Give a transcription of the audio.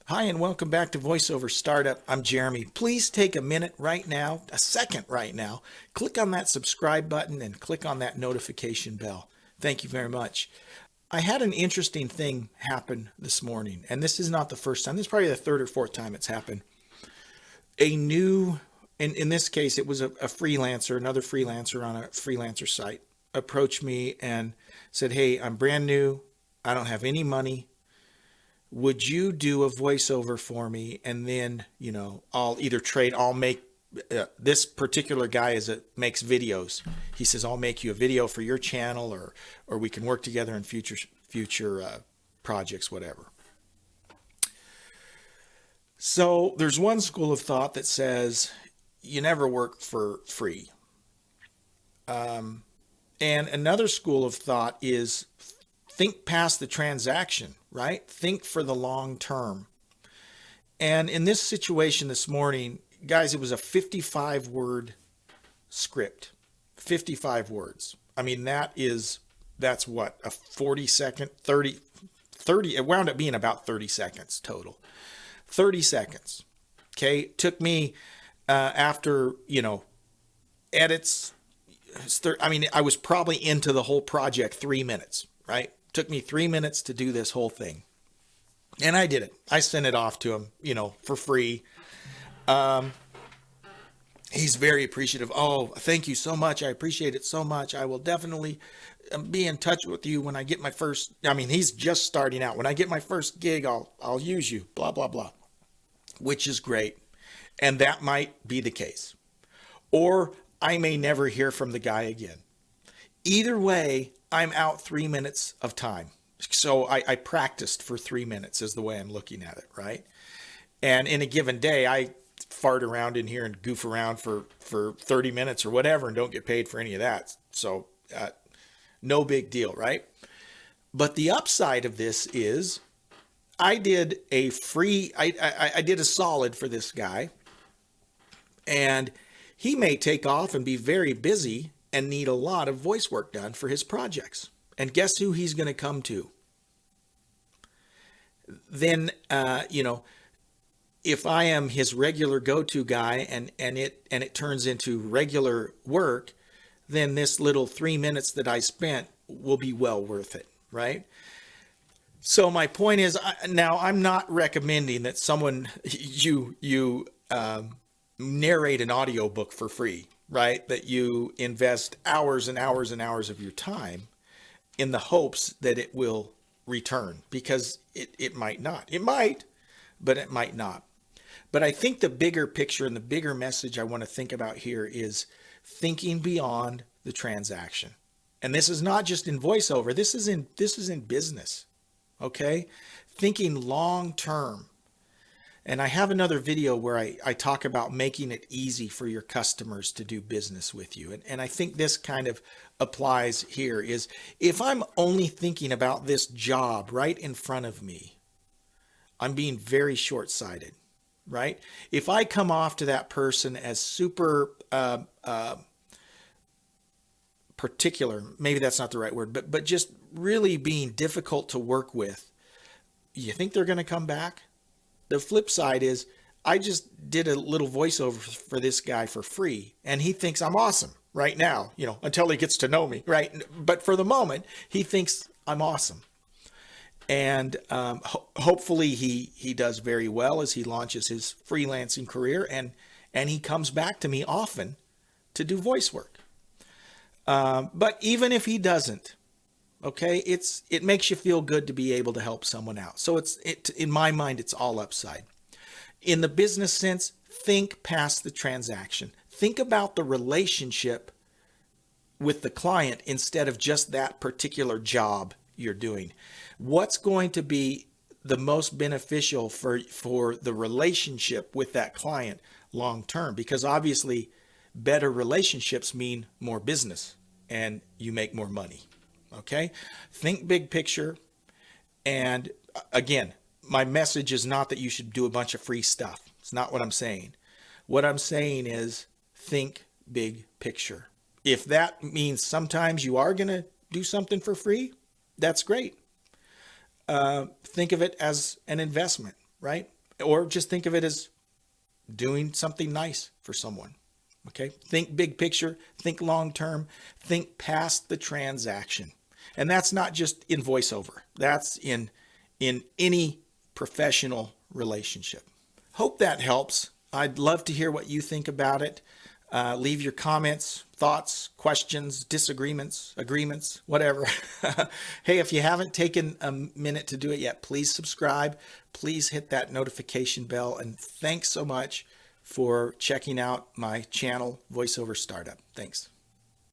Hi, and welcome back to VoiceOver Startup. I'm Jeremy. Please take a minute right now, a second right now, click on that subscribe button and click on that notification bell. Thank you very much. I had an interesting thing happen this morning, and this is not the first time. This is probably the third or fourth time it's happened. A new, in this case, it was a freelancer, another freelancer on a freelancer site, approached me and said, "Hey, I'm brand new. I don't have any money. Would you do a voiceover for me? And then, I'll either trade, I'll make this particular guy makes videos. He says, I'll make you a video for your channel or we can work together in future projects, whatever." So there's one school of thought that says you never work for free. And another school of thought is think past the transaction, right? Think for the long term. And in this situation this morning, guys, it was a 55-word script. 55 words. I mean, that's what, a 40-second, 30, it wound up being about 30 seconds total. 30 seconds. Okay. It took me, after, edits, I was probably into the whole project 3 minutes, right? Took me 3 minutes to do this whole thing. And I did it. I sent it off to him, for free. He's very appreciative. "Oh, thank you so much. I appreciate it so much. I will definitely be in touch with you when I get my first," he's just starting out. "When I get my first gig, I'll use you, blah, blah, blah," which is great. And that might be the case. Or I may never hear from the guy again. Either way, I'm out 3 minutes of time. So I practiced for 3 minutes is the way I'm looking at it, right? And in a given day, I fart around in here and goof around for 30 minutes or whatever and don't get paid for any of that. So no big deal, right? But the upside of this is I did a solid for this guy, and he may take off and be very busy and need a lot of voice work done for his projects. And guess who he's going to come to? Then, if I am his regular go-to guy and it turns into regular work, then this little 3 minutes that I spent will be well worth it, right? So my point is, now I'm not recommending that someone you narrate an audiobook for free, right? That you invest hours and hours and hours of your time in the hopes that it will return, because it might not. It might, but it might not. But I think the bigger picture and the bigger message I want to think about here is thinking beyond the transaction. And this is not just in voiceover. This is in business. Okay? Thinking long term. And I have another video where I talk about making it easy for your customers to do business with you. And I think this kind of applies here is if I'm only thinking about this job right in front of me, I'm being very short-sighted, right? If I come off to that person as super particular, maybe that's not the right word, but just really being difficult to work with, you think they're going to come back? The flip side is I just did a little voiceover for this guy for free, and he thinks I'm awesome right now, until he gets to know me, right? But for the moment, he thinks I'm awesome. And hopefully he does very well as he launches his freelancing career, and he comes back to me often to do voice work. But even if he doesn't, okay, it makes you feel good to be able to help someone out. So in my mind, it's all upside. In the business sense, think past the transaction. Think about the relationship with the client instead of just that particular job you're doing. What's going to be the most beneficial for the relationship with that client long term? Because obviously better relationships mean more business and you make more money. Okay? Think big picture. And again, my message is not that you should do a bunch of free stuff. It's not what I'm saying. What I'm saying is think big picture. If that means sometimes you are going to do something for free, that's great. Think of it as an investment, right? or just think of it as doing something nice for someone. Okay. Think big picture, think long term, think past the transaction. And that's not just in voiceover. That's in any professional relationship. Hope that helps. I'd love to hear what you think about it. Leave your comments, thoughts, questions, disagreements, agreements, whatever. Hey, if you haven't taken a minute to do it yet, please subscribe. Please hit that notification bell. And thanks so much for checking out my channel, Voiceover Startup. Thanks.